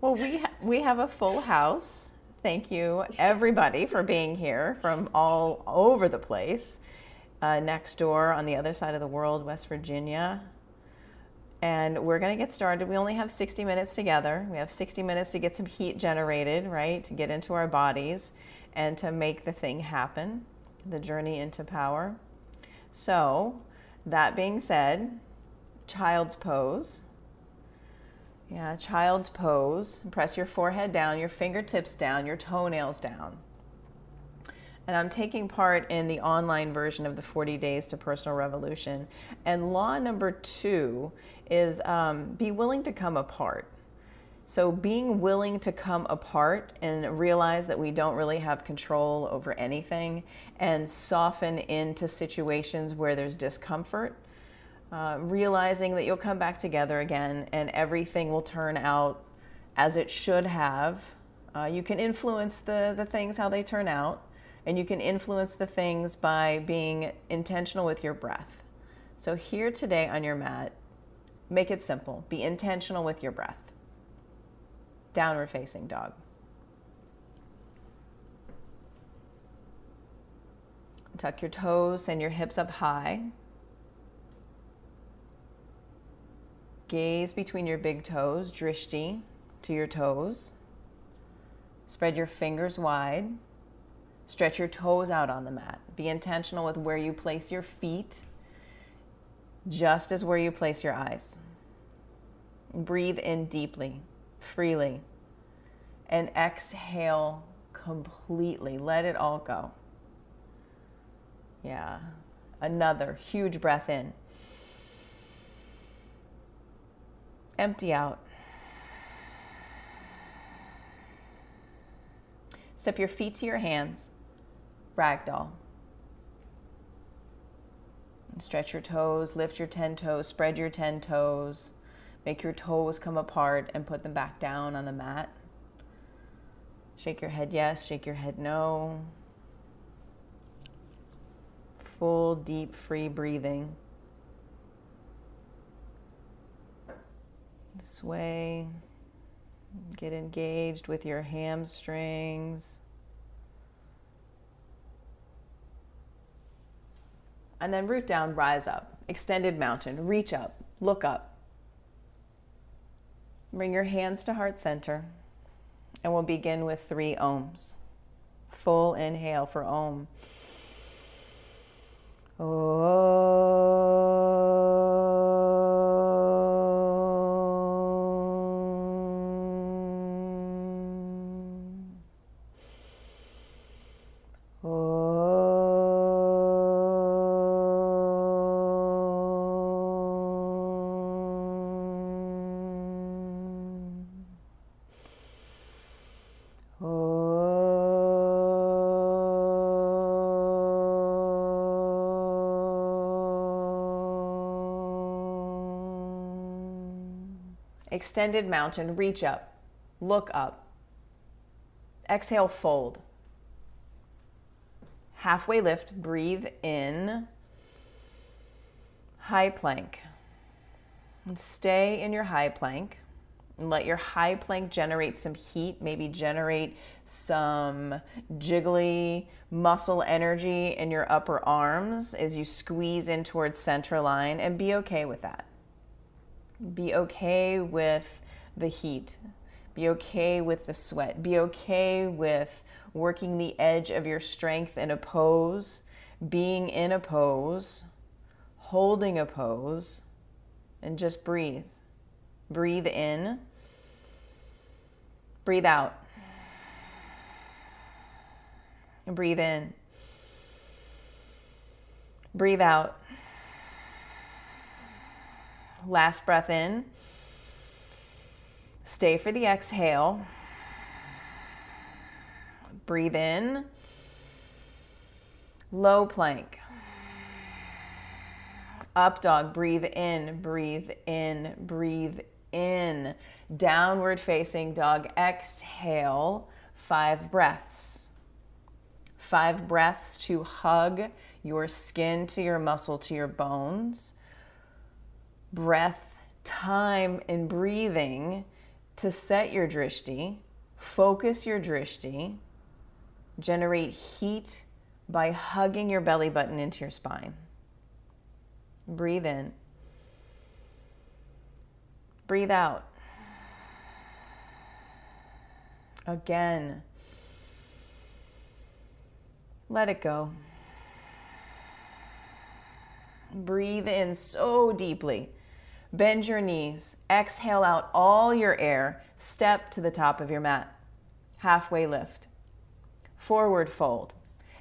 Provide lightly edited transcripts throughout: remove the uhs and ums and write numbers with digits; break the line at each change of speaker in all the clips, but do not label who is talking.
Well, we have a full house. Thank you, everybody, for being here from all over the place. Next door on the other side of the world, West Virginia. And we're going to get started. We only have 60 minutes together. We have 60 minutes to get some heat generated, right? To get into our bodies and to make the thing happen, the journey into power. So, that being said, child's pose. Yeah, child's pose. Press your forehead down, your fingertips down, your toenails down. And I'm taking part in the online version of the 40 Days to Personal Revolution. And law number 2 is be willing to come apart. So being willing to come apart and realize that we don't really have control over anything and soften into situations where there's discomfort. Realizing that you'll come back together again and everything will turn out as it should have. You can influence the things how they turn out, and you can influence the things by being intentional with your breath. So here today on your mat, make it simple. Be intentional with your breath. Downward facing dog. Tuck your toes, send your hips up high. Gaze between your big toes, drishti to your toes. Spread your fingers wide. Stretch your toes out on the mat. Be intentional with where you place your feet, just as where you place your eyes. Breathe in deeply, freely, and exhale completely. Let it all go. Yeah. Another huge breath in. Empty out. Step your feet to your hands. Ragdoll. And stretch your toes, lift your 10 toes, spread your 10 toes. Make your toes come apart and put them back down on the mat. Shake your head yes, shake your head no. Full, deep, free breathing. Sway, get engaged with your hamstrings. And then root down, rise up. Extended mountain, reach up, look up. Bring your hands to heart center. And we'll begin with 3 ohms. Full inhale for Om. Extended mountain, reach up, look up. Exhale, fold. Halfway lift, breathe in. High plank. And stay in your high plank. And let your high plank generate some heat, maybe generate some jiggly muscle energy in your upper arms as you squeeze in towards center line, and be okay with that. Be okay with the heat. Be okay with the sweat. Be okay with working the edge of your strength in a pose, being in a pose, holding a pose, and just breathe. Breathe in. Breathe out. Breathe in. Breathe out. Last breath in. Stay for the exhale. Breathe in. Low plank. Up dog. Breathe in, breathe in, breathe in. Downward facing dog. Exhale. 5 breaths. 5 breaths to hug your skin to your muscle to your bones. Breath time and breathing to set your drishti, focus your drishti, generate heat by hugging your belly button into your spine. Breathe in. Breathe out. Again. Let it go. Breathe in so deeply. Bend your knees. Exhale out all your air. Step to the top of your mat. Halfway lift. Forward fold.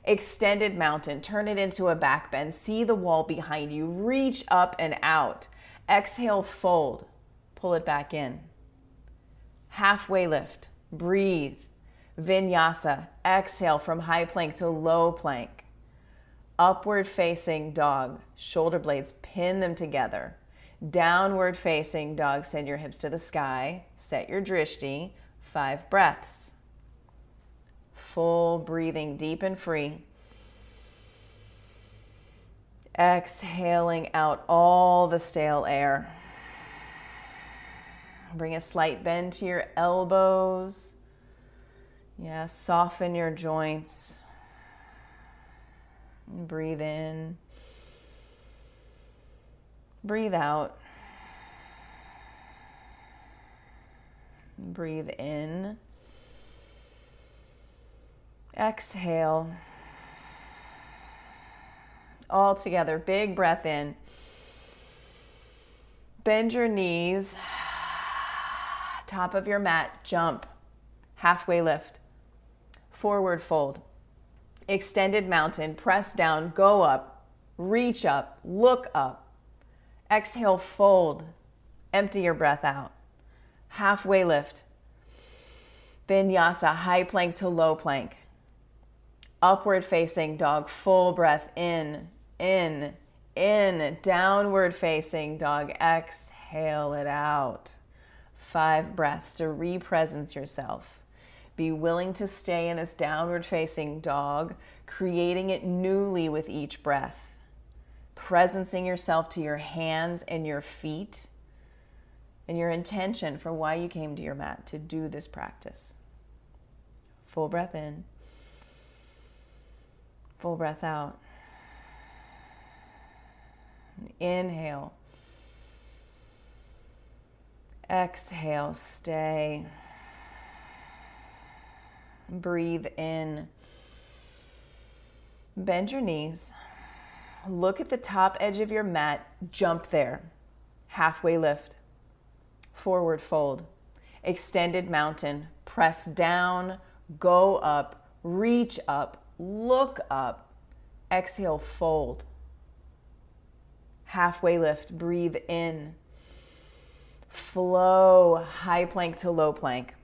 Extended mountain. Turn it into a back bend. See the wall behind you. Reach up and out. Exhale, fold. Pull it back in. Halfway lift. Breathe. Vinyasa. Exhale from high plank to low plank. Upward facing dog. Shoulder blades, pin them together. Downward facing dog. Send your hips to the sky. Set your drishti. 5 breaths. Full breathing, deep and free. Exhaling out all the stale air. Bring a slight bend to your elbows. Yeah, soften your joints. Breathe in. Breathe out. Breathe in. Exhale. All together. Big breath in. Bend your knees. Top of your mat. Jump. Halfway lift. Forward fold. Extended mountain. Press down. Go up. Reach up. Look up. Exhale. Fold. Empty your breath out. Halfway lift. Vinyasa. High plank to low plank. Upward facing dog, full breath in, downward facing dog, exhale it out. 5 breaths to re-presence yourself. Be willing to stay in this downward facing dog, creating it newly with each breath. Presencing yourself to your hands and your feet and your intention for why you came to your mat to do this practice. Full breath in. Full breath out. Inhale. Exhale, stay. Breathe in. Bend your knees. Look at the top edge of your mat. Jump there. Halfway lift. Forward fold. Extended mountain. Press down. Go up. Reach up. Look up. Exhale, fold. Halfway lift. Breathe in. Flow. High plank to low plank.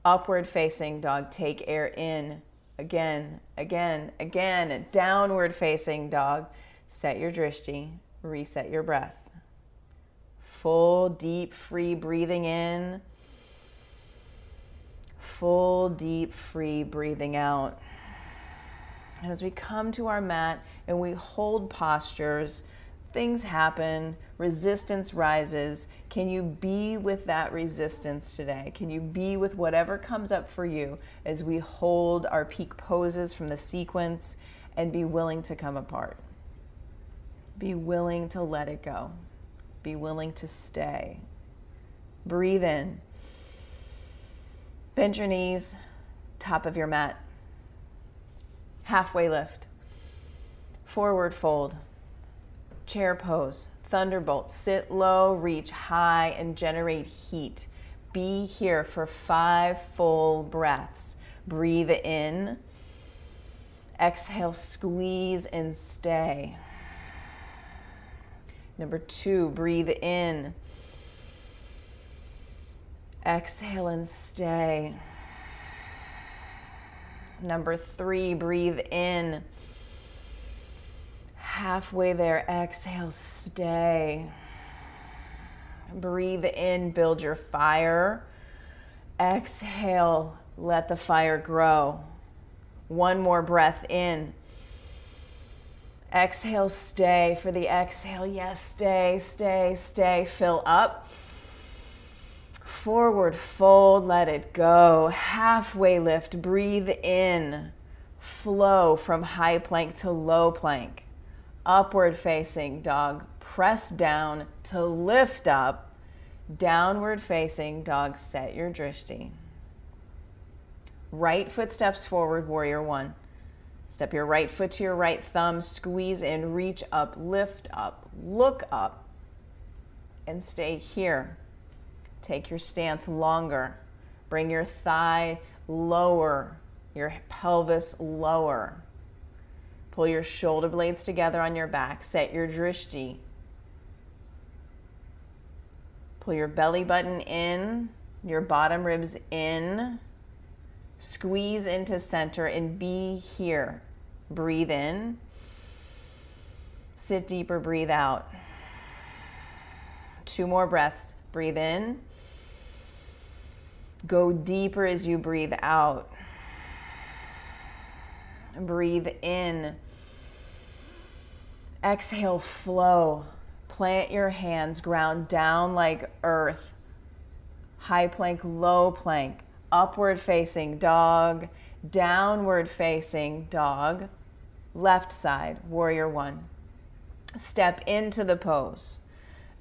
Upward facing dog. Take air in. Again, again, again. Downward facing dog. Set your drishti. Reset your breath. Full, deep, free breathing in. Full, deep, free breathing out. And as we come to our mat and we hold postures, things happen, resistance rises. Can you be with that resistance today? Can you be with whatever comes up for you as we hold our peak poses from the sequence and be willing to come apart? Be willing to let it go. Be willing to stay. Breathe in. Bend your knees, top of your mat. Halfway lift. Forward fold. Chair pose. Thunderbolt. Sit low, reach high, and generate heat. Be here for 5 full breaths. Breathe in. Exhale, squeeze and stay. Number 2, breathe in. Exhale and stay. Number 3, breathe in. Halfway there, exhale, stay. Breathe in, build your fire. Exhale, let the fire grow. 1 more breath in. Exhale, stay for the exhale. Yes, stay, stay, stay. Fill up. Forward fold, let it go. Halfway lift, breathe in. Flow from high plank to low plank. Upward facing dog, press down to lift up. Downward facing dog, set your drishti. Right foot steps forward, warrior one. Step your right foot to your right thumb, squeeze in, reach up, lift up, look up, and stay here. Take your stance longer. Bring your thigh lower, your pelvis lower. Pull your shoulder blades together on your back. Set your drishti. Pull your belly button in, your bottom ribs in. Squeeze into center and be here. Breathe in. Sit deeper, breathe out. 2 more breaths. Breathe in. Go deeper as you breathe out. Breathe in. Exhale, flow. Plant your hands, ground down like earth. High plank, low plank. Upward facing dog. Downward facing dog. Left side, warrior one. Step into the pose.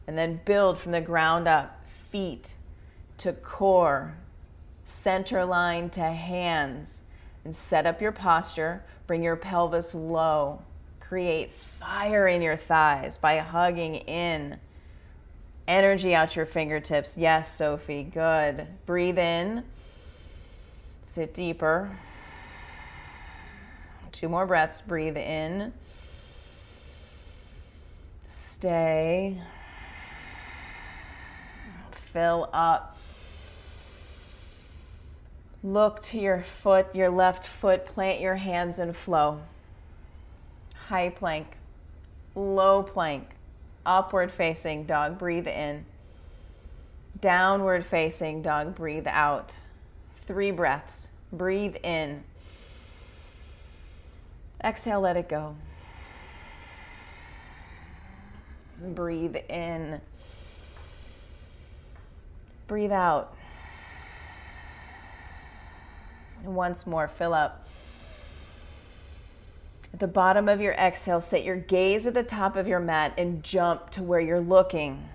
And then build from the ground up. Feet to core. Center line to hands. And set up your posture. Bring your pelvis low. Create fire in your thighs by hugging in. Energy out your fingertips. Yes, Sophie. Good. Breathe in. Sit deeper. 2 more breaths. Breathe in. Stay. Fill up. Look to your foot, your left foot. Plant your hands and flow. High plank. Low plank. Upward facing dog. Breathe in. Downward facing dog. Breathe out. 3 breaths. Breathe in. Exhale, let it go. Breathe in. Breathe out. And once more, fill up. At the bottom of your exhale, set your gaze at the top of your mat and jump to where you're looking.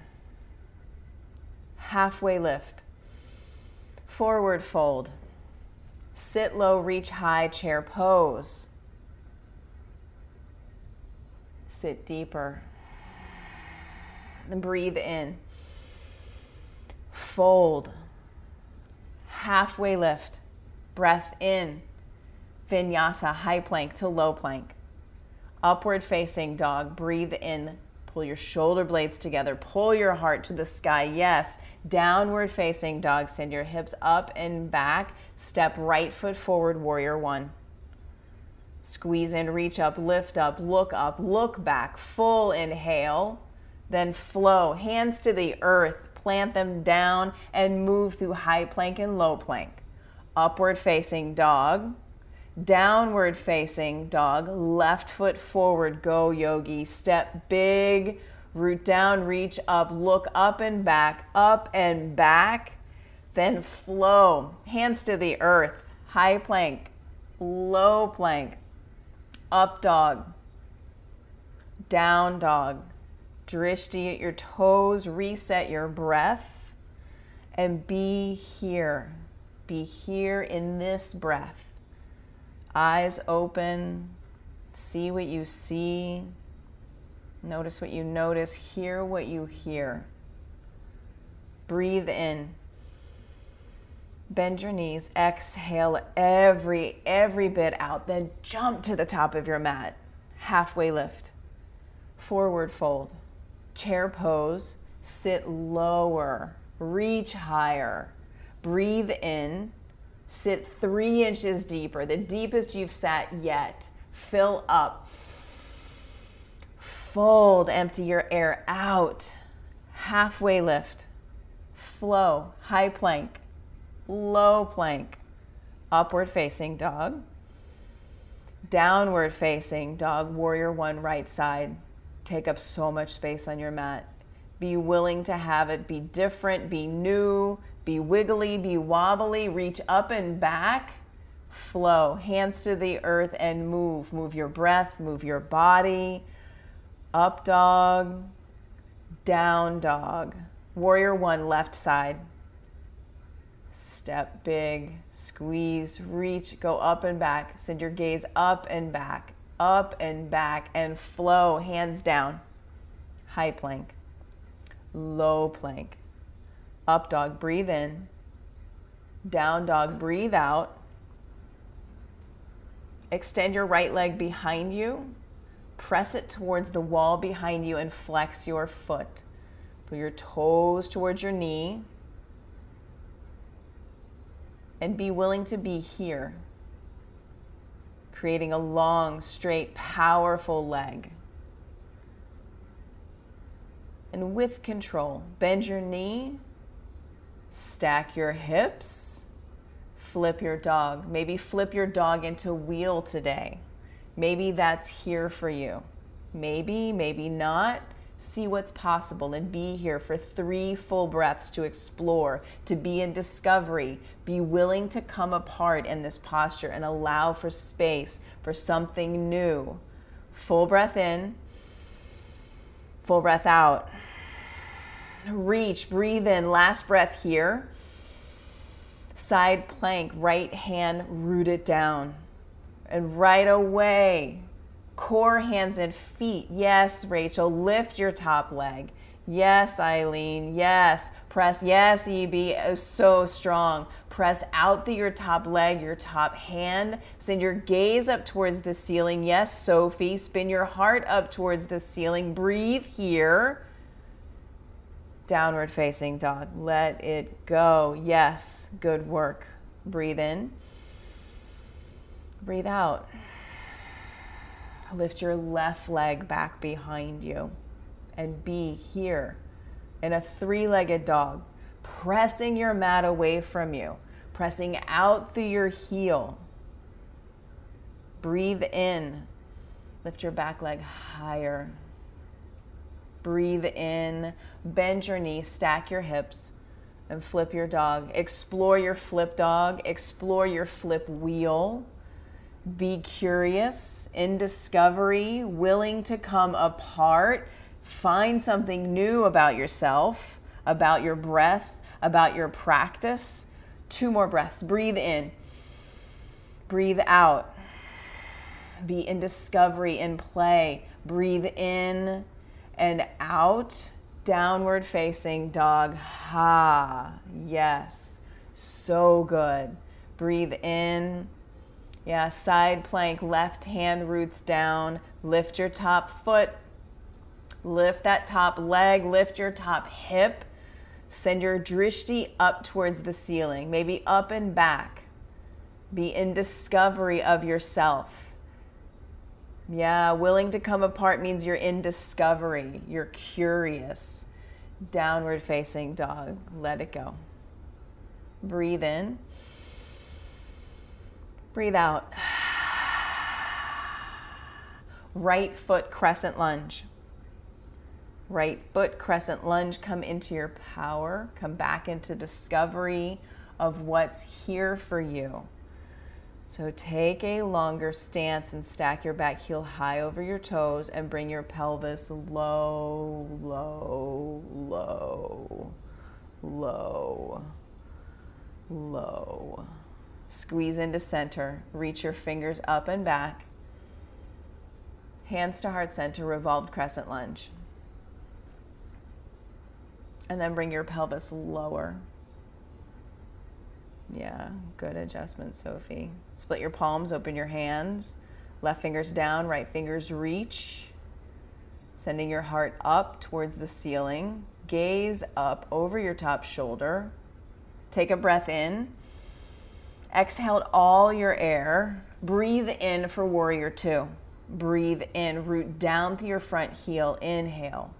Halfway lift. Forward fold. Sit low, reach high, chair pose. Sit deeper. And breathe in. Fold. Halfway lift. Breath in. Vinyasa, high plank to low plank. Upward facing dog. Breathe in. Pull your shoulder blades together. Pull your heart to the sky. Yes. Downward facing dog. Send your hips up and back. Step right foot forward, warrior one. Squeeze in, reach up, look back. Full inhale. Then flow. Hands to the earth. Plant them down and move through high plank and low plank. Upward facing dog. Downward facing dog. Left foot forward. Go yogi. Step big. Root down, reach up, look up and back, then flow. Hands to the earth. High plank, low plank, up dog, down dog. Drishti at your toes. Reset your breath and be here. Be here in this breath. Eyes open. See what you see. Notice what you notice. Hear what you hear. Breathe in. Bend your knees. Exhale every bit out. Then jump to the top of your mat. Halfway lift. Forward fold. Chair pose. Sit lower. Reach higher. Breathe in. Sit 3 inches deeper, the deepest you've sat yet. Fill up. Fold, empty your air out. Halfway lift. Flow, high plank, low plank. Upward facing dog. Downward facing dog, warrior one, right side. Take up so much space on your mat. Be willing to have it be different, be new, Be wiggly, be wobbly, reach up and back, flow, hands to the earth and move. Move your breath, move your body. Up dog, down dog. Warrior one, left side. Step big, squeeze, reach, go up and back. Send your gaze up and back, and flow, hands down. High plank, low plank. Up dog, breathe in. Down dog, breathe out. Extend your right leg behind you. Press it towards the wall behind you and flex your foot. Pull your toes towards your knee. And be willing to be here. Creating a long, straight, powerful leg. And with control, bend your knee. Stack your hips, flip your dog. Maybe flip your dog into wheel today. Maybe that's here for you. Maybe, maybe not. See what's possible and be here for 3 full breaths to explore, to be in discovery. Be willing to come apart in this posture and allow for space for something new. Full breath in, full breath out. Reach, breathe in, last breath here. Side plank, right hand rooted down. And right away, core, hands, and feet. Yes, Rachel, lift your top leg. Yes, Eileen, yes. Press, yes, EB, oh, so strong. Press out through your top leg, your top hand. Send your gaze up towards the ceiling. Yes, Sophie, spin your heart up towards the ceiling. Breathe here. Downward facing dog. Let it go. Yes, good work. Breathe in. Breathe out. Lift your left leg back behind you and be here in a 3-legged dog, pressing your mat away from you, pressing out through your heel. Breathe in. Lift your back leg higher. Breathe in, bend your knees, stack your hips, and flip your dog. Explore your flip dog, explore your flip wheel. Be curious, in discovery, willing to come apart. Find something new about yourself, about your breath, about your practice. 2 more breaths. Breathe in, breathe out. Be in discovery, in play. Breathe in and out, downward facing dog. Ha, yes, so good. Breathe in. Yeah, side plank, left hand roots down. Lift your top foot. Lift that top leg, lift your top hip. Send your drishti up towards the ceiling, maybe up and back. Be in discovery of yourself. Yeah, willing to come apart means you're in discovery. You're curious. Downward facing dog. Let it go. Breathe in. Breathe out. Right foot crescent lunge. Right foot crescent lunge. Come into your power. Come back into discovery of what's here for you. So take a longer stance and stack your back heel high over your toes and bring your pelvis low, low, low, low, low. Squeeze into center. Reach your fingers up and back. Hands to heart center, revolved crescent lunge. And then bring your pelvis lower. Yeah, good adjustment, Sophie. Split your palms, open your hands. Left fingers down, right fingers reach. Sending your heart up towards the ceiling. Gaze up over your top shoulder. Take a breath in. Exhale all your air. Breathe in for warrior 2. Breathe in, root down through your front heel. Inhale.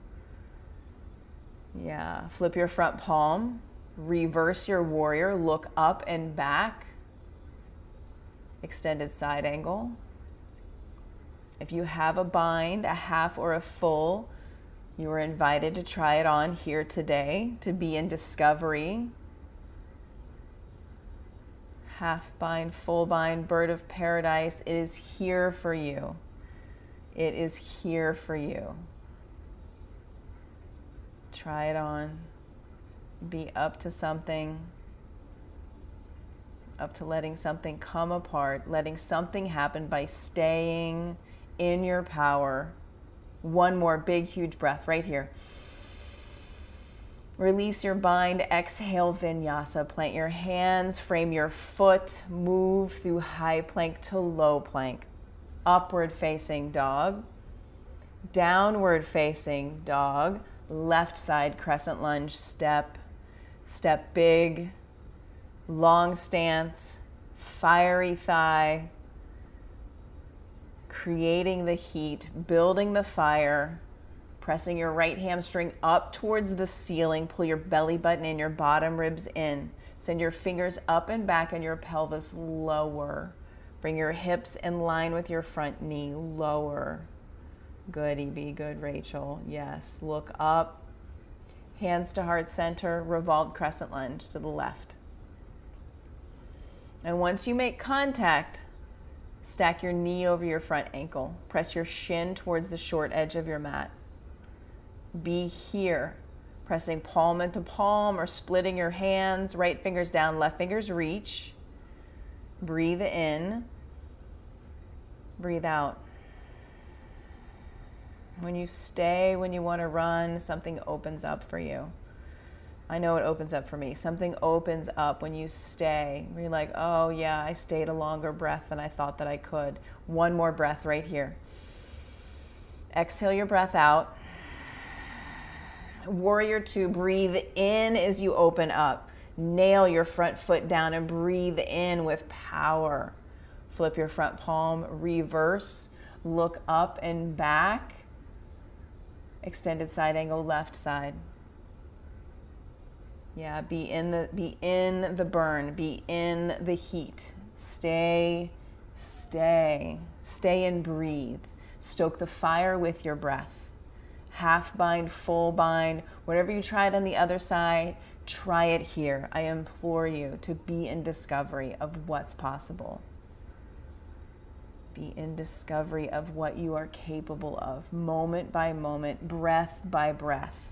Yeah, flip your front palm. Reverse your warrior, look up and back. Extended side angle. If you have a bind, a half or a full, you are invited to try it on here today to be in discovery. Half bind, full bind, bird of paradise. It is here for you. It is here for you. Try it on. Be up to something. Up to letting something come apart, letting something happen by staying in your power. One more big, huge breath right here. Release your bind, exhale vinyasa. Plant your hands, frame your foot, move through high plank to low plank. Upward facing dog, downward facing dog, left side crescent lunge, step, step big, long stance, fiery thigh, creating the heat, building the fire, pressing your right hamstring up towards the ceiling, pull your belly button in, your bottom ribs in, send your fingers up and back and your pelvis lower. Bring your hips in line with your front knee, lower. Good, EB, good, Rachel. Yes, look up. Hands to heart center, revolved crescent lunge to the left. And once you make contact, stack your knee over your front ankle. Press your shin towards the short edge of your mat. Be here, pressing palm into palm or splitting your hands, right fingers down, left fingers reach. Breathe in. Breathe out. When you stay, when you want to run, something opens up for you. I know it opens up for me. Something opens up when you stay. You're like, oh yeah, I stayed a longer breath than I thought that I could. One more breath right here. Exhale your breath out. Warrior two, breathe in as you open up. Nail your front foot down and breathe in with power. Flip your front palm, reverse, look up and back. Extended side angle, left side. Yeah, be in the burn, be in the heat. Stay and breathe. Stoke the fire with your breath. Half bind, full bind, whatever you tried on the other side, try it here. I implore you to be in discovery of what's possible. Be in discovery of what you are capable of, moment by moment, breath by breath.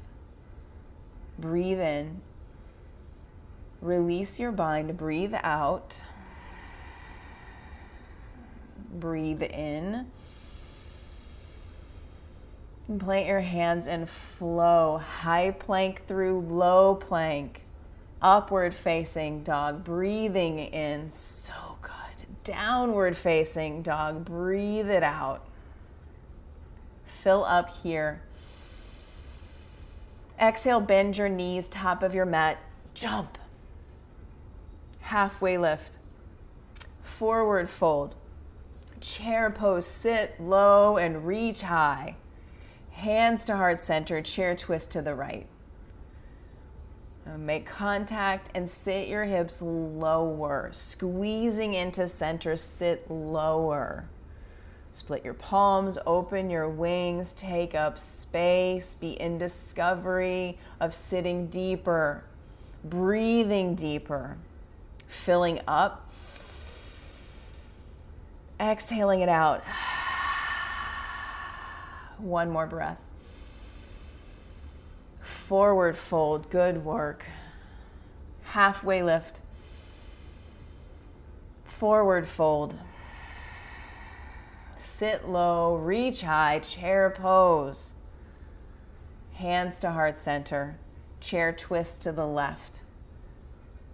Breathe in. Release your bind, breathe out. Breathe in. And plant your hands and flow. High plank through low plank. Upward facing dog, breathing in. So good. Downward facing dog, breathe it out. Fill up here. Exhale, bend your knees, top of your mat, jump. Halfway lift. Forward fold. Chair pose, sit low and reach high. Hands to heart center, chair twist to the right. Make contact and sit your hips lower. Squeezing into center, sit lower. Split your palms, open your wings, take up space, be in discovery of sitting deeper, breathing deeper, filling up, exhaling it out. One more breath. Forward fold, good work. Halfway lift. Forward fold. Sit low, reach high, chair pose. Hands to heart center. Chair twist to the left.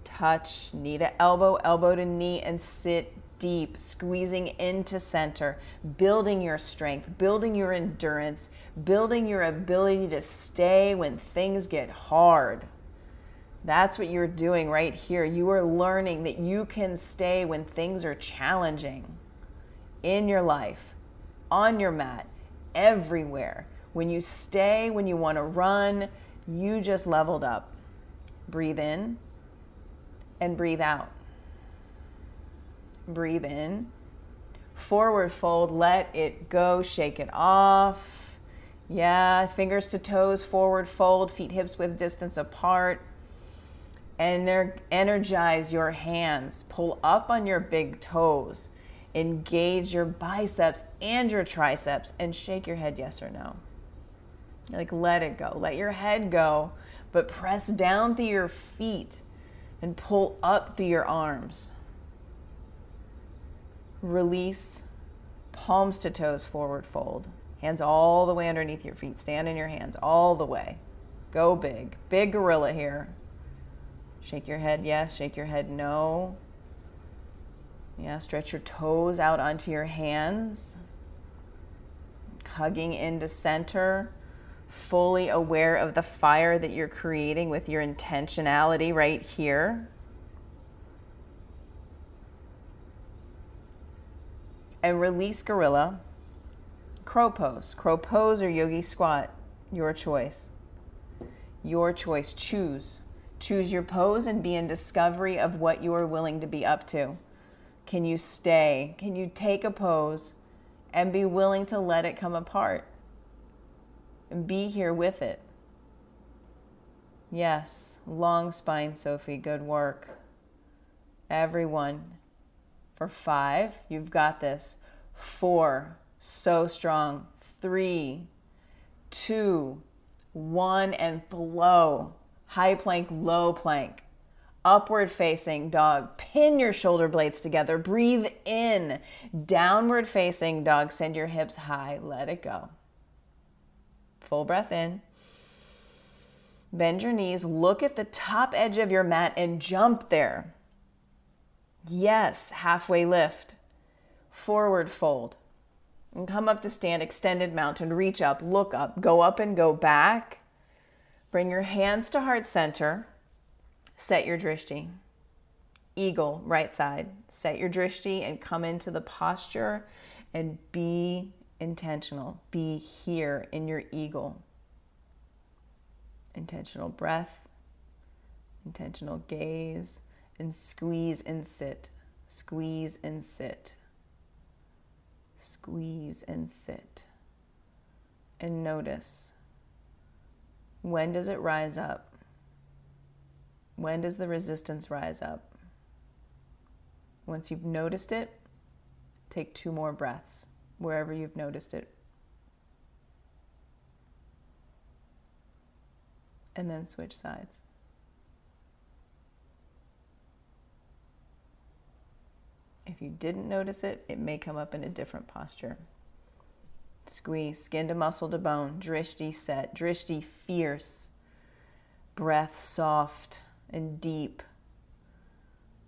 Touch knee to elbow, elbow to knee, and sit deep, squeezing into center, building your strength, building your endurance, building your ability to stay when things get hard. That's what you're doing right here. You are learning that you can stay when things are challenging in your life, on your mat, everywhere. When you stay, when you want to run, you just leveled up. Breathe in and breathe out. Breathe in, forward fold, let it go, shake it off. Yeah, fingers to toes, forward fold, feet hips width distance apart. Energize your hands. Pull up on your big toes. Engage your biceps and your triceps and shake your head yes or no. Like let it go. Let your head go, but press down through your feet and pull up through your arms. Release, palms to toes, forward fold. Hands all the way underneath your feet. Stand in your hands all the way. Go big. Big gorilla here. Shake your head yes, shake your head no. Yeah, stretch your toes out onto your hands. Hugging into center. Fully aware of the fire that you're creating with your intentionality right here. And release gorilla. Crow pose. Crow pose or yogi squat. Your choice. Your choice. Choose. Choose your pose and be in discovery of what you are willing to be up to. Can you stay? Can you take a pose and be willing to let it come apart? And be here with it. Yes. Long spine, Sophie. Good work. Everyone. For 5, you've got this. 4, so strong. 3, 2, 1, and flow. High plank, low plank. Upward facing dog. Pin your shoulder blades together. Breathe in. Downward facing dog. Send your hips high. Let it go. Full breath in. Bend your knees. Look at the top edge of your mat and jump there. Yes, halfway lift. Forward fold. And come up to stand, extended mountain. Reach up, look up, go up and go back. Bring your hands to heart center. Set your drishti. Eagle, right side. Set your drishti and come into the posture and be intentional. Be here in your eagle. Intentional breath. Intentional gaze. And squeeze and sit. Squeeze and sit. Squeeze and sit. And notice. When does it rise up? When does the resistance rise up? Once you've noticed it, take 2 more breaths wherever you've noticed it. And then switch sides. If you didn't notice it, it may come up in a different posture. Squeeze, skin to muscle to bone, drishti set, drishti fierce, breath soft and deep,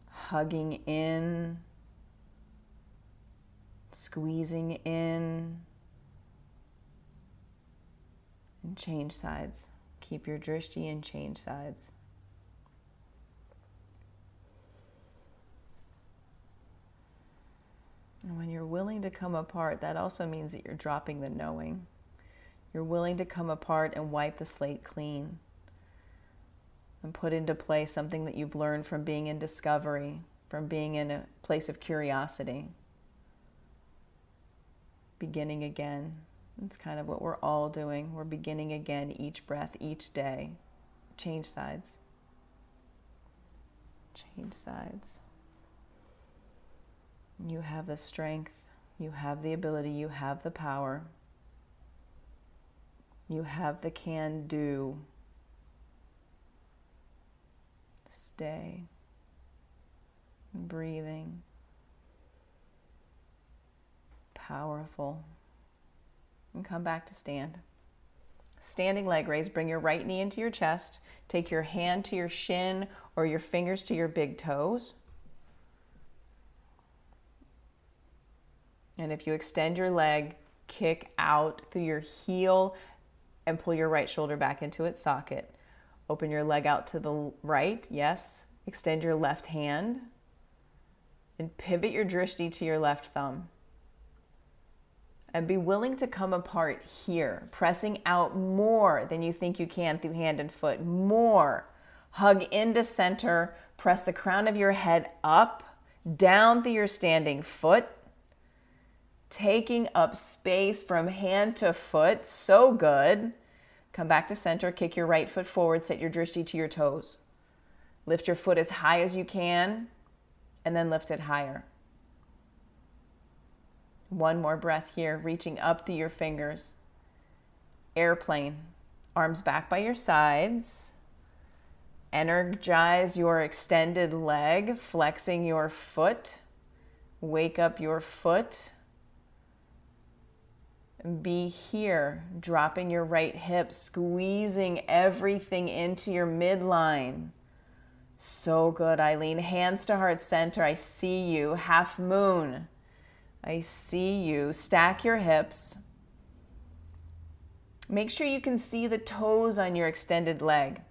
hugging in, squeezing in, and change sides. Keep your drishti and change sides. And when you're willing to come apart, that also means that you're dropping the knowing. You're willing to come apart and wipe the slate clean and put into place something that you've learned from being in discovery, from being in a place of curiosity. Beginning again. It's kind of what we're all doing. We're beginning again each breath, each day. Change sides. Change sides. You have the strength, you have the ability, you have the power, you have the can-do. Stay, breathing, powerful, and come back to stand. Standing leg raise, bring your right knee into your chest, take your hand to your shin or your fingers to your big toes. And if you extend your leg, kick out through your heel and pull your right shoulder back into its socket. Open your leg out to the right, yes. Extend your left hand and pivot your drishti to your left thumb. And be willing to come apart here, pressing out more than you think you can through hand and foot. More. Hug into center, press the crown of your head up, down through your standing foot. Taking up space from hand to foot. So good. Come back to center. Kick your right foot forward. Set your drishti to your toes. Lift your foot as high as you can, and then lift it higher. One more breath here, reaching up through your fingers. Airplane. Arms back by your sides. Energize your extended leg, flexing your foot. Wake up your foot. Be here, dropping your right hip, squeezing everything into your midline. So good, Eileen. Hands to heart center. I see you. Half moon. I see you. Stack your hips. Make sure you can see the toes on your extended leg.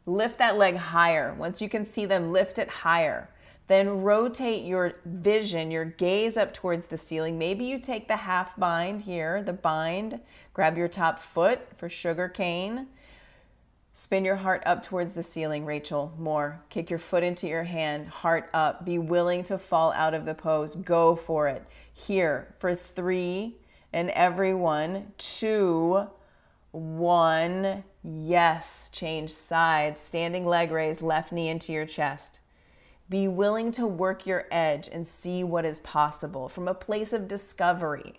Lift that leg higher. Once you can see them, lift it higher. Then rotate your vision, your gaze up towards the ceiling. Maybe you take the half bind here, the bind. Grab your top foot for sugar cane. Spin your heart up towards the ceiling, Rachel. More. Kick your foot into your hand, heart up. Be willing to fall out of the pose. Go for it. Here for 3, and everyone, 2, 1. Yes. Change sides. Standing leg raise, left knee into your chest. Be willing to work your edge and see what is possible from a place of discovery.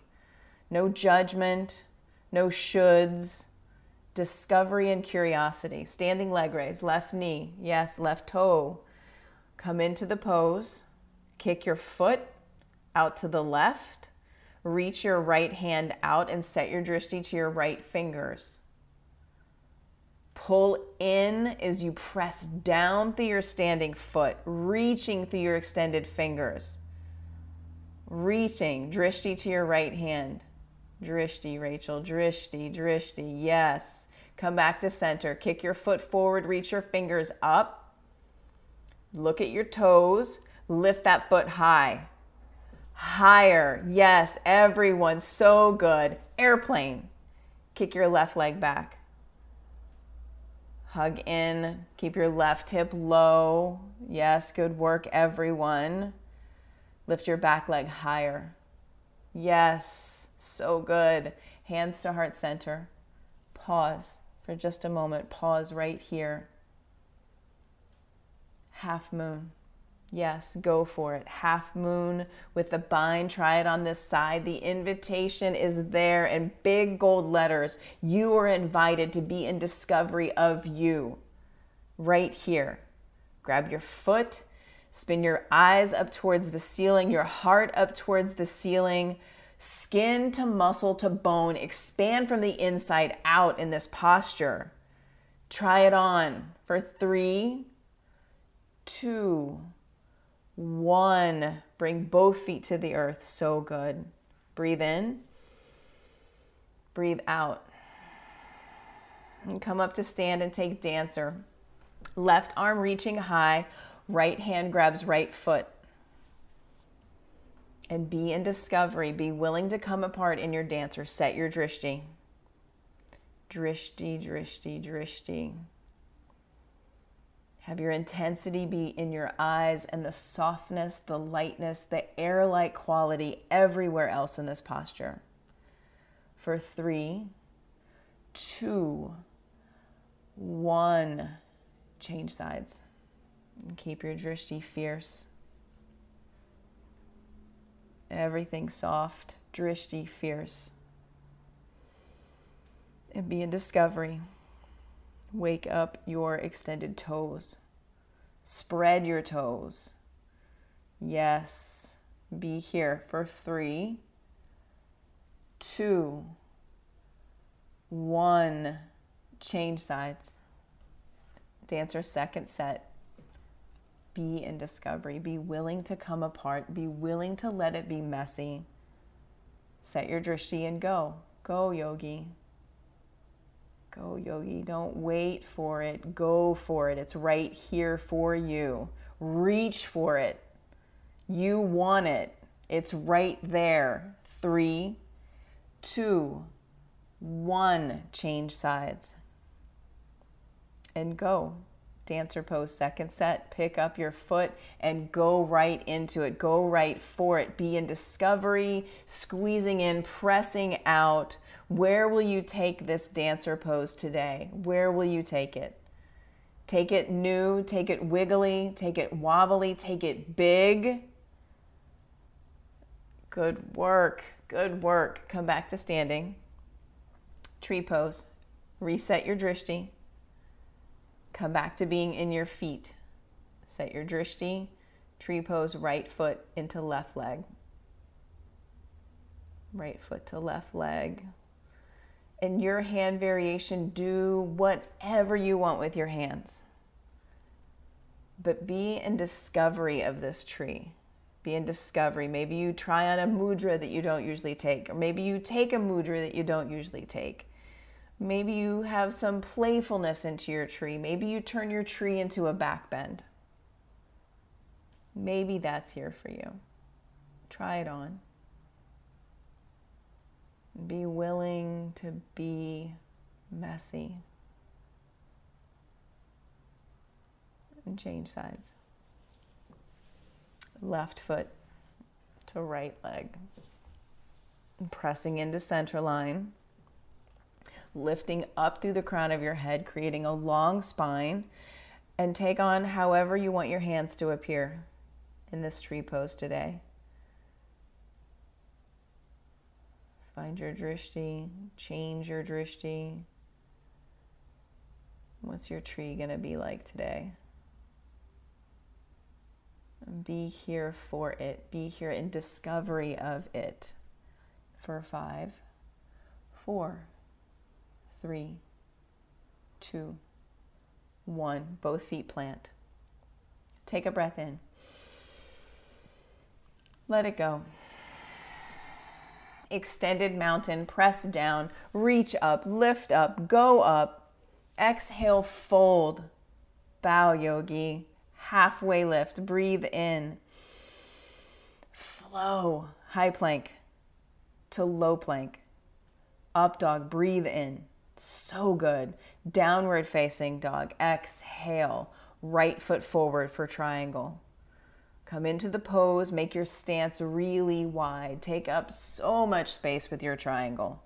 No judgment, no shoulds. Discovery and curiosity. Standing leg raise, left knee, yes, left toe. Come into the pose. Kick your foot out to the left. Reach your right hand out and set your drishti to your right fingers. Pull in as you press down through your standing foot, reaching through your extended fingers. Reaching, drishti to your right hand. Drishti, Rachel, drishti, drishti, yes. Come back to center. Kick your foot forward, reach your fingers up. Look at your toes. Lift that foot high. Higher, yes, everyone, so good. Airplane. Kick your left leg back. Hug in, keep your left hip low. Yes, good work, everyone. Lift your back leg higher. Yes, so good. Hands to heart center. Pause for just a moment. Pause right here. Half moon. Yes, go for it. Half moon with the bind. Try it on this side. The invitation is there in big gold letters. You are invited to be in discovery of you right here. Grab your foot. Spin your eyes up towards the ceiling, your heart up towards the ceiling. Skin to muscle to bone. Expand from the inside out in this posture. Try it on for 3, 2, 1. Bring both feet to the earth. So good. Breathe in. Breathe out. And come up to stand and take dancer. Left arm reaching high. Right hand grabs right foot. And be in discovery. Be willing to come apart in your dancer. Set your drishti. Drishti, drishti, drishti. Have your intensity be in your eyes and the softness, the lightness, the air-like quality everywhere else in this posture. For 3, 2, 1. Change sides. And keep your drishti fierce. Everything soft, drishti fierce. And be in discovery. Wake up your extended toes. Spread your toes. Yes. Be here for 3, 2, 1. Change sides. Dancer second set. Be in discovery. Be willing to come apart. Be willing to let it be messy. Set your drishti and go. Go, yogi. Go, yogi. Don't wait for it. Go for it. It's right here for you. Reach for it. You want it. It's right there. 3, 2, 1. Change sides. And go. Dancer pose, second set. Pick up your foot and go right into it. Go right for it. Be in discovery, squeezing in, pressing out. Where will you take this dancer pose today? Where will you take it? Take it new, take it wiggly, take it wobbly, take it big. Good work, good work. Come back to standing. Tree pose. Reset your drishti. Come back to being in your feet. Set your drishti. Tree pose, right foot into left leg. Right foot to left leg. In your hand variation, do whatever you want with your hands. But be in discovery of this tree. Be in discovery. Maybe you try on a mudra that you don't usually take, or maybe you take a mudra that you don't usually take. Maybe you have some playfulness into your tree. Maybe you turn your tree into a back bend. Maybe that's here for you. Try it on. Be willing to be messy. And change sides. Left foot to right leg. Pressing into center line. Lifting up through the crown of your head, creating a long spine. And take on however you want your hands to appear in this tree pose today. Find your drishti, change your drishti. What's your tree going to be like today? And be here for it. Be here in discovery of it. For 5, 4, 3, 2, 1. Both feet plant. Take a breath in. Let it go. Extended mountain, press down, reach up, lift up, go up. Exhale, fold. Bow yogi. Halfway lift, breathe in. Flow, high plank to low plank. Up dog, breathe in. So good. Downward facing dog. Exhale, right foot forward for triangle. Come into the pose, make your stance really wide. Take up so much space with your triangle.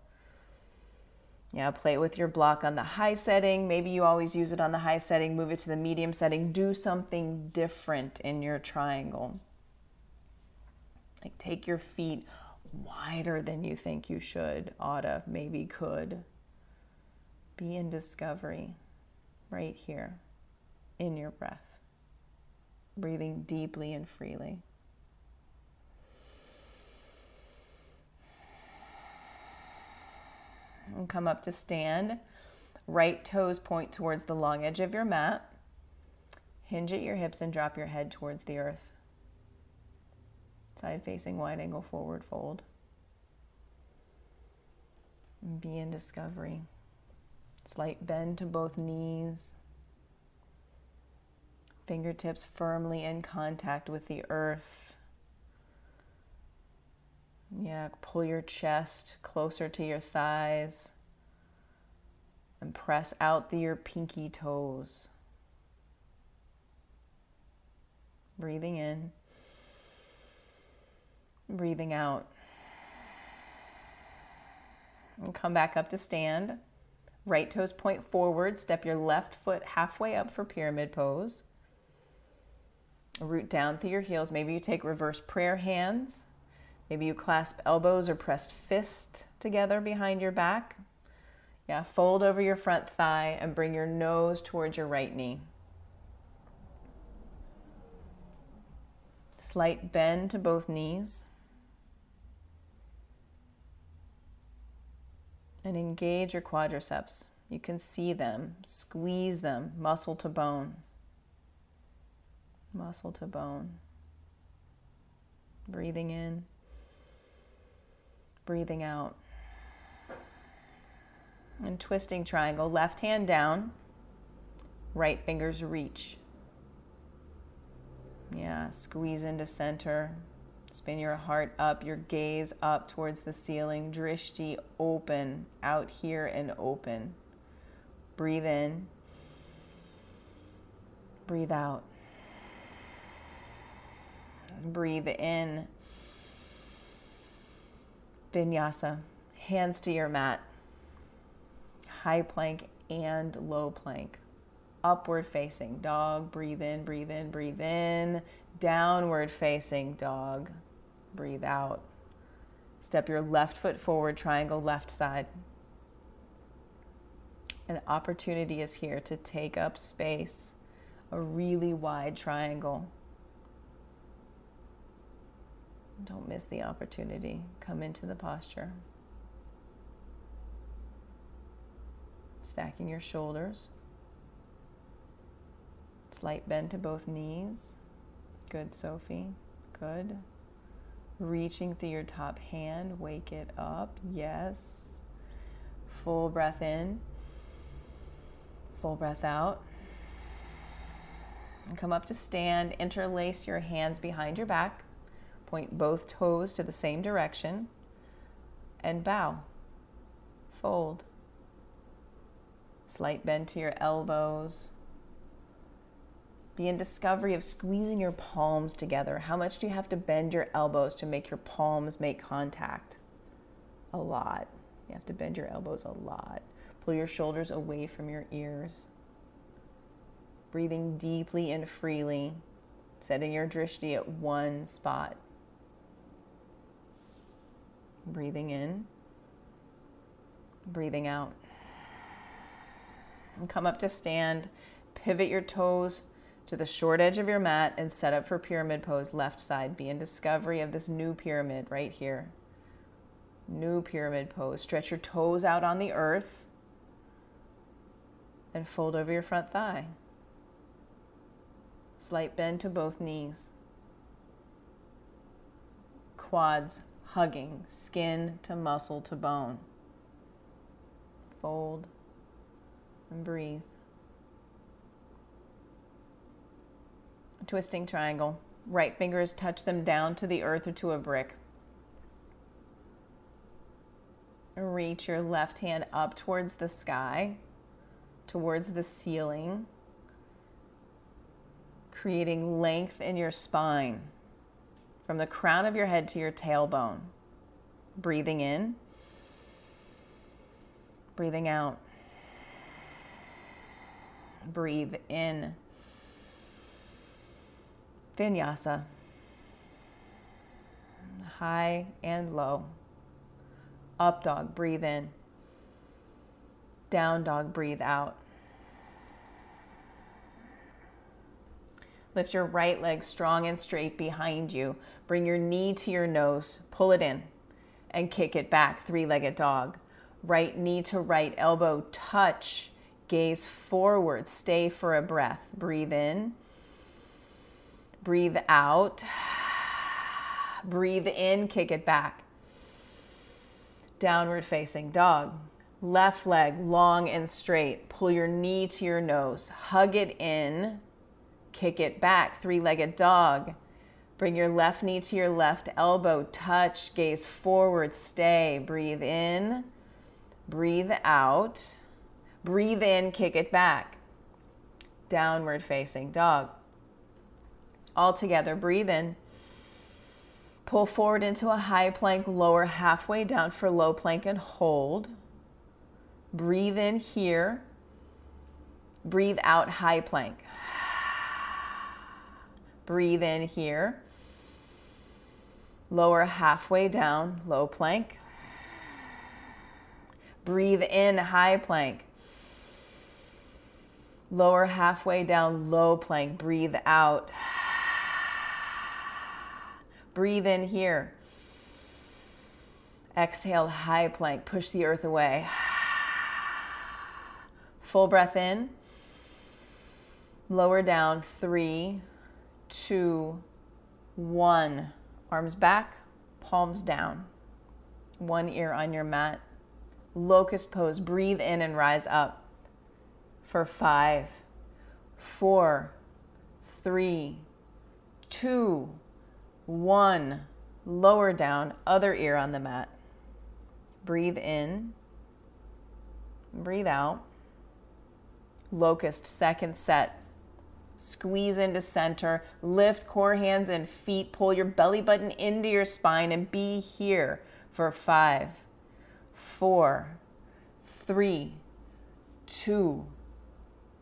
Yeah, play with your block on the high setting. Maybe you always use it on the high setting. Move it to the medium setting. Do something different in your triangle. Like take your feet wider than you think you should, oughta, maybe could. Be in discovery right here in your breath. Breathing deeply and freely. And come up to stand. Right toes point towards the long edge of your mat. Hinge at your hips and drop your head towards the earth. Side facing wide angle forward fold. And be in discovery. Slight bend to both knees. Fingertips firmly in contact with the earth. Yeah, pull your chest closer to your thighs and press out your pinky toes. Breathing in, breathing out. And come back up to stand. Right toes point forward. Step your left foot halfway up for pyramid pose. Root down through your heels. Maybe you take reverse prayer hands. Maybe you clasp elbows or press fists together behind your back. Yeah, fold over your front thigh and bring your nose towards your right knee. Slight bend to both knees. And engage your quadriceps. You can see them, squeeze them, muscle to bone. Muscle to bone. Breathing in, breathing out. And twisting triangle, left hand down, right fingers reach. Yeah, squeeze into center. Spin your heart up, your gaze up towards the ceiling. Drishti open, out here and open. Breathe in, breathe out. Breathe in. Vinyasa, hands to your mat. High plank and low plank. Upward facing dog, breathe in, breathe in, breathe in. Downward facing dog, breathe out. Step your left foot forward, triangle left side. An opportunity is here to take up space, a really wide triangle. Don't miss the opportunity. Come into the posture. Stacking your shoulders. Slight bend to both knees. Good, Sophie. Good. Reaching through your top hand. Wake it up. Yes. Full breath in. Full breath out. And come up to stand. Interlace your hands behind your back. Point both toes to the same direction. And bow. Fold. Slight bend to your elbows. Be in discovery of squeezing your palms together. How much do you have to bend your elbows to make your palms make contact? A lot. You have to bend your elbows a lot. Pull your shoulders away from your ears. Breathing deeply and freely. Setting your drishti at one spot. Breathing in. Breathing out. And come up to stand. Pivot your toes to the short edge of your mat and set up for pyramid pose, left side. Be in discovery of this new pyramid right here. New pyramid pose. Stretch your toes out on the earth and fold over your front thigh. Slight bend to both knees. Quads hugging, skin to muscle to bone. Fold and breathe. Twisting triangle. Right fingers touch them down to the earth or to a brick. Reach your left hand up towards the sky, towards the ceiling, creating length in your spine from the crown of your head to your tailbone. Breathing in, breathing out. Breathe in. Vinyasa. High and low. Up dog, breathe in. Down dog, breathe out. Lift your right leg strong and straight behind you. Bring your knee to your nose. Pull it in and kick it back. Three-legged dog. Right knee to right elbow. Touch. Gaze forward. Stay for a breath. Breathe in. Breathe out. Breathe in, kick it back. Downward facing dog. Left leg long and straight. Pull your knee to your nose. Hug it in. Kick it back. Three-legged dog. Bring your left knee to your left elbow. Touch. Gaze forward. Stay. Breathe in. Breathe out. Breathe in. Kick it back. Downward facing dog. All together, breathe in. Pull forward into a high plank, lower halfway down for low plank and hold. Breathe in here. Breathe out, high plank. Breathe in here. Lower halfway down, low plank. Breathe in, high plank. Lower halfway down, low plank. Breathe out. Breathe in here. Exhale, high plank. Push the earth away. Full breath in. Lower down. 3, 2, 1. Arms back, palms down. One ear on your mat. Locust pose. Breathe in and rise up. For 5, 4, 3, 2, 1. Lower down, other ear on the mat. Breathe in. Breathe out. Locust, second set. Squeeze into center. Lift core, hands, and feet. Pull your belly button into your spine and be here for 5, 4, 3, 2,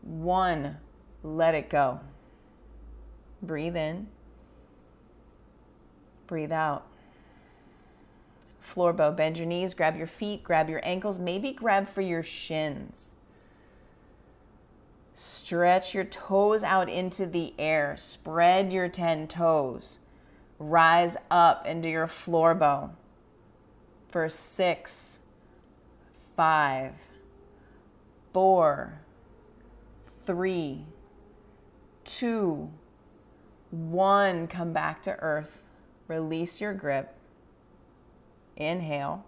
1. Let it go. Breathe in. Breathe out. Floor bow. Bend your knees, grab your feet, grab your ankles, maybe grab for your shins. Stretch your toes out into the air. Spread your 10 toes. Rise up into your floor bow for 6, 5, 4, 3, 2, 1. Come back to earth. Release your grip. Inhale.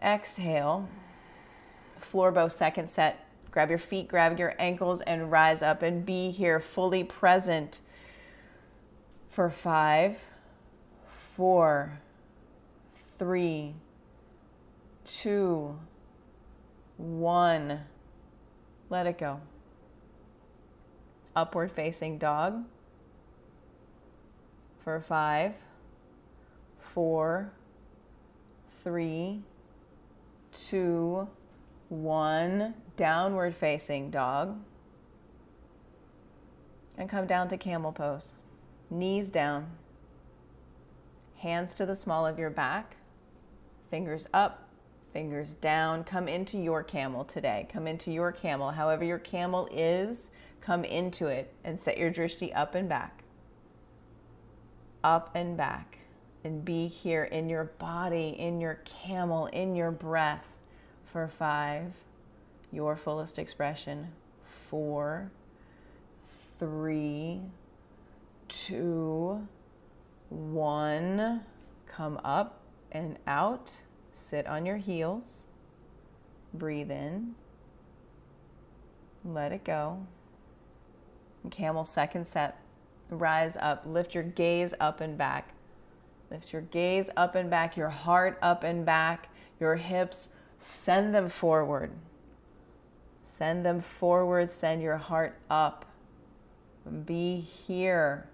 Exhale. Floor bow, second set. Grab your feet, grab your ankles, and rise up and be here fully present for 5, 4, 3, 2, 1. Let it go. Upward facing dog for 5, 4, 3, 2, 1. Downward facing dog. And come down to camel pose. Knees down. Hands to the small of your back. Fingers up, fingers down. Come into your camel today. Come into your camel. However your camel is, come into it and set your drishti up and back. Up and back. And be here in your body, in your camel, in your breath for 5. Your fullest expression. 4, 3, 2, 1. Come up and out. Sit on your heels. Breathe in. Let it go. Camel second set. Rise up. Lift your gaze up and back. Lift your gaze up and back. Your heart up and back. Your hips, send them forward. Send them forward. Send your heart up. Be here.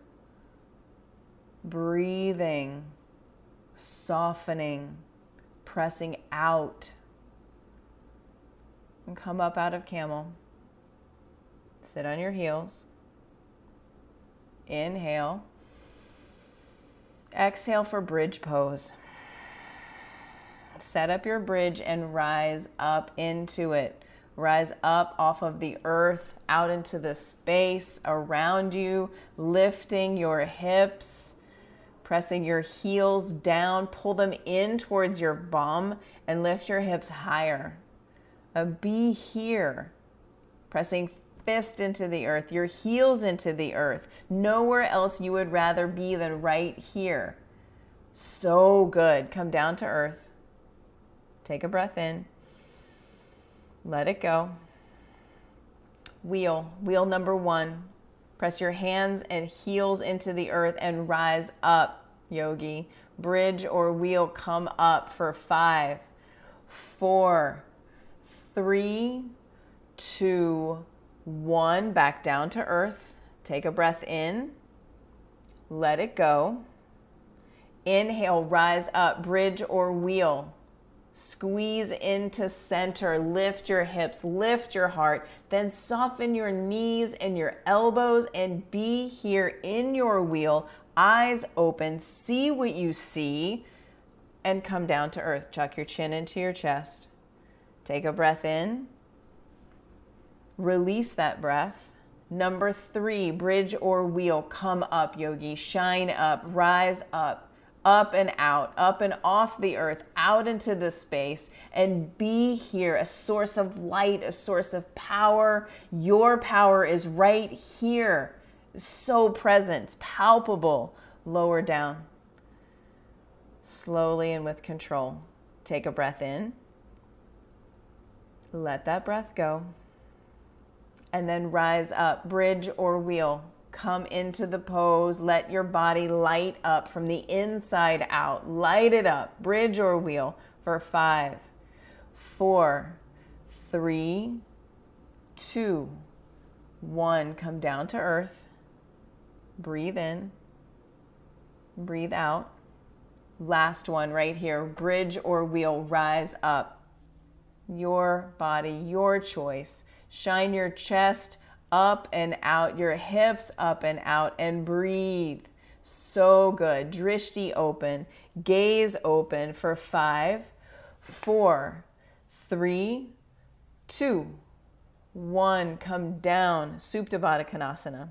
Breathing. Softening. Pressing out. And come up out of camel. Sit on your heels. Inhale. Exhale for bridge pose. Set up your bridge and rise up into it. Rise up off of the earth, out into the space around you, lifting your hips, pressing your heels down, pull them in towards your bum and lift your hips higher. Be here, pressing fist into the earth, your heels into the earth. Nowhere else you would rather be than right here. So good. Come down to earth. Take a breath in. Let it go. Wheel. Wheel number 1. Press your hands and heels into the earth and rise up, yogi. Bridge or wheel, come up for 5, 4, 3, 2, 1. Back down to earth. Take a breath in. Let it go. Inhale, rise up, bridge or wheel. Squeeze into center, lift your hips, lift your heart, then soften your knees and your elbows and be here in your wheel, eyes open, see what you see, and come down to earth. Chuck your chin into your chest. Take a breath in. Release that breath. Number 3, bridge or wheel, come up, yogi, shine up, rise up. Up and out, up and off the earth, out into the space, and be here, a source of light, a source of power. Your power is right here, so present, palpable. Lower down. Slowly and with control. Take a breath in. Let that breath go. And then rise up, bridge or wheel. Come into the pose. Let your body light up from the inside out. Light it up. Bridge or wheel for 5, 4, 3, 2, 1. Come down to earth. Breathe in. Breathe out. Last one right here. Bridge or wheel. Rise up. Your body, your choice. Shine your chest up and out, your hips up and out, and breathe. So good. Drishti open, gaze open for 5, 4, 3, 2, 1. Come down, Supta Baddha Konasana.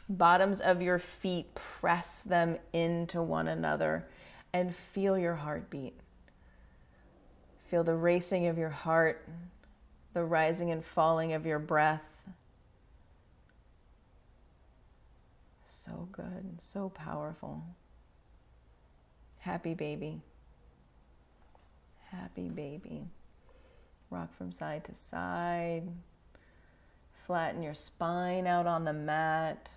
Bottoms of your feet, press them into one another and feel your heartbeat. Feel the racing of your heart, the rising and falling of your breath. So good, so powerful. Happy baby. Happy baby. Rock from side to side. Flatten your spine out on the mat.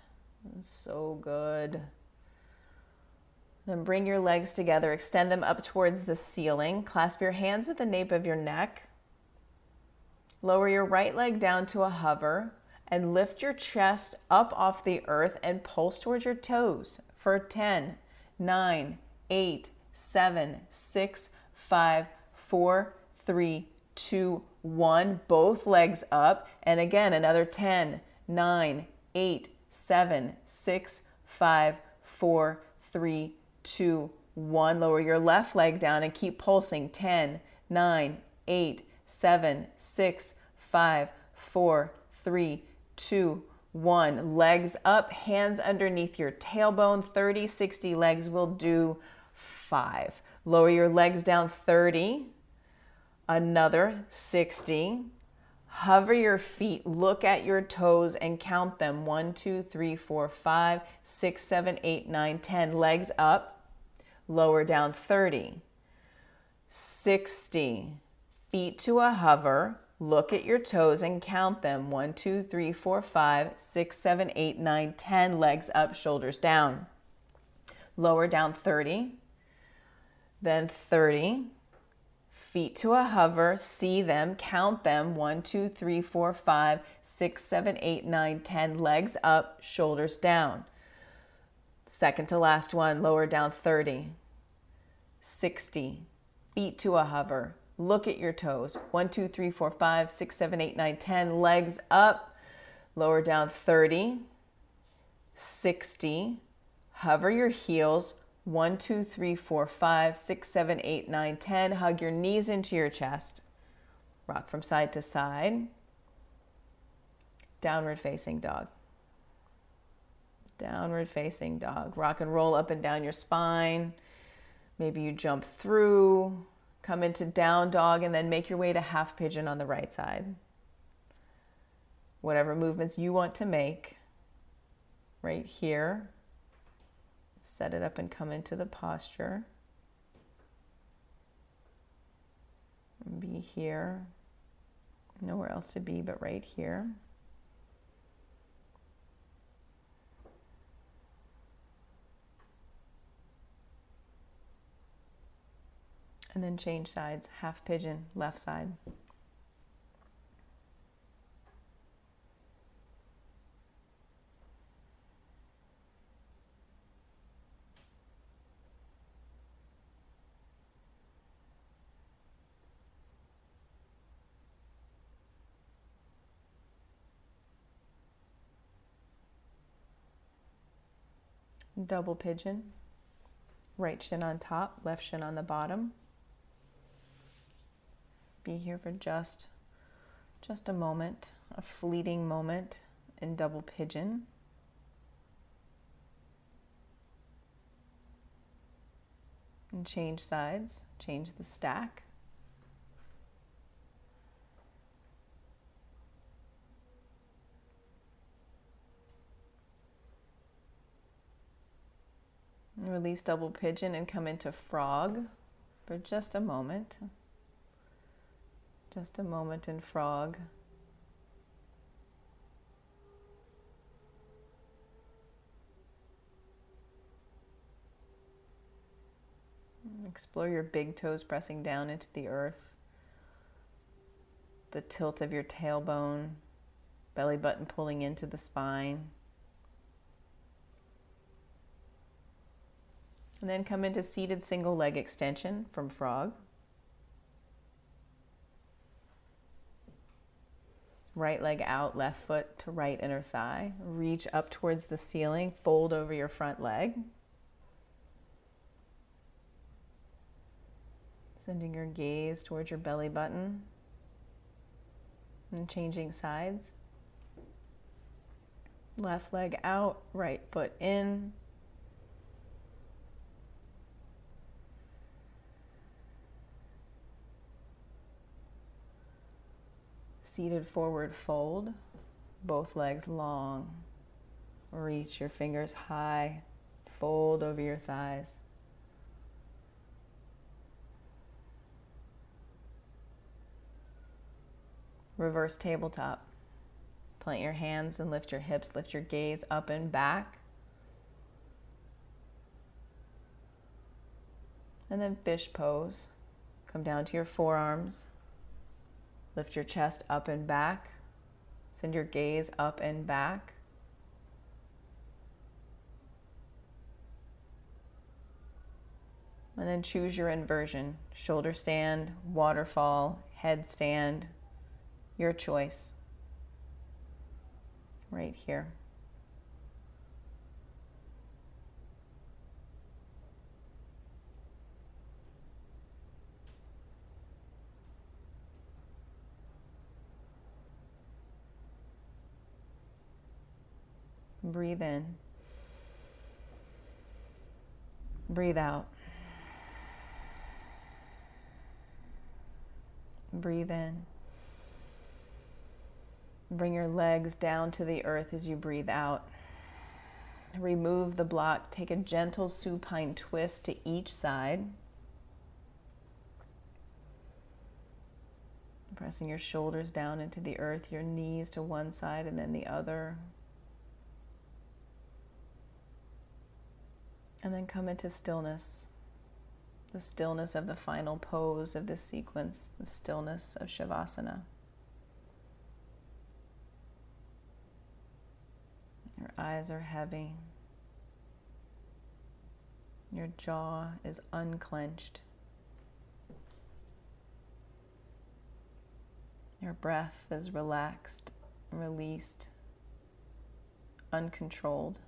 It's so good. Then bring your legs together, extend them up towards the ceiling. Clasp your hands at the nape of your neck. Lower your right leg down to a hover and lift your chest up off the earth and pulse towards your toes for 10, 9, 8, 7, 6, 5, 4, 3, 2, 1. Both legs up. And again, another 10, 9, 8, 7, 6, 5, 4, 3, 2, 1. Lower your left leg down and keep pulsing. 10, 9, 8, 7, 6, 5, 4, 3, 2, 1. Legs up, hands underneath your tailbone. 30, 60 legs will do 5. Lower your legs down 30. Another 60. Hover your feet, look at your toes and count them. 1, 2, 3, 4, 5, 6, 7, 8, 9, 10. Legs up. Lower down 30. 60. Feet to a hover. Look at your toes and count them. 1, 2, 3, 4, 5, 6, 7, 8, 9, 10. Legs up, shoulders down. Lower down 30. Then 30. Feet to a hover, see them, count them. 1, 2, 3, 4, 5, 6, 7, 8, 9, 10. Legs up, shoulders down. Second to last one, lower down 30. 60. Feet to a hover. Look at your toes. 1, 2, 3, 4, 5, 6, 7, 8, 9, 10. Legs up, lower down 30. 60. Hover your heels. 1, 2, 3, 4, 5, 6, 7, 8, 9, 10. Hug your knees into your chest. Rock from side to side. Downward facing dog. Downward facing dog. Rock and roll up and down your spine. Maybe you jump through, come into down dog, and then make your way to half pigeon on the right side. Whatever movements you want to make right here. Set it up and come into the posture. Be here. Nowhere else to be but right here. And then change sides. Half pigeon, left side. Double pigeon, right shin on top, left shin on the bottom. Be here for just a moment, a fleeting moment in double pigeon. And change sides, change the stack. Release double pigeon and come into frog for just a moment. Just a moment in frog. Explore your big toes pressing down into the earth. The tilt of your tailbone, belly button pulling into the spine. And then come into seated single leg extension from frog. Right leg out, left foot to right inner thigh. Reach up towards the ceiling, fold over your front leg. Sending your gaze towards your belly button and changing sides. Left leg out, right foot in. Seated forward fold, both legs long. Reach your fingers high, fold over your thighs. Reverse tabletop. Plant your hands and lift your hips, lift your gaze up and back. And then fish pose. Come down to your forearms. Lift your chest up and back. Send your gaze up and back. And then choose your inversion. Shoulder stand, waterfall, headstand. Your choice. Right here. Breathe in. Breathe out. Breathe in. Bring your legs down to the earth as you breathe out. Remove the block. Take a gentle supine twist to each side. Pressing your shoulders down into the earth, your knees to one side and then the other. And then come into stillness. The stillness of the final pose of this sequence, the stillness of Shavasana. Your eyes are heavy. Your jaw is unclenched. Your breath is relaxed, released, uncontrolled.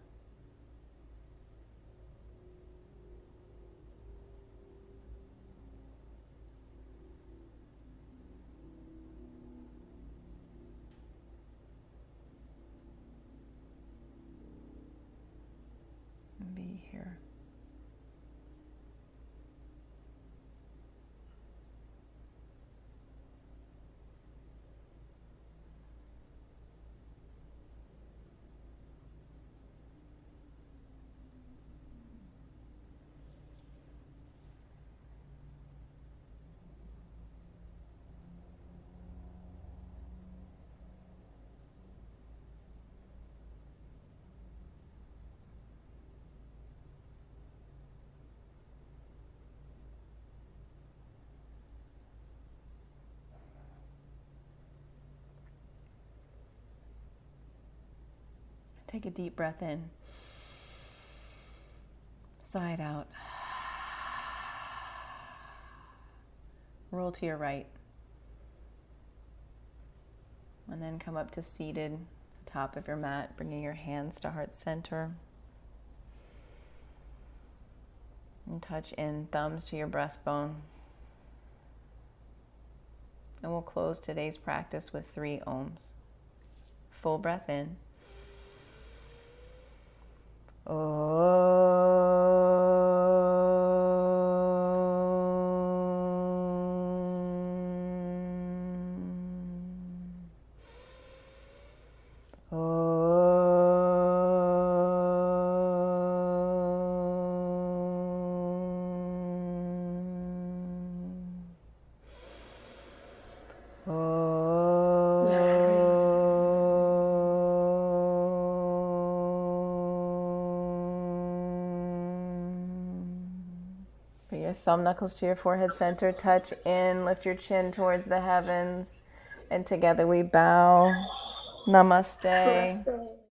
Be here. Take a deep breath in. Sigh it out. Roll to your right. And then come up to seated, top of your mat, bringing your hands to heart center. And touch in, thumbs to your breastbone. And we'll close today's practice with 3 ohms. Full breath in. Bring your thumb knuckles to your forehead center, touch in, lift your chin towards the heavens, and together we bow. Namaste.
Namaste.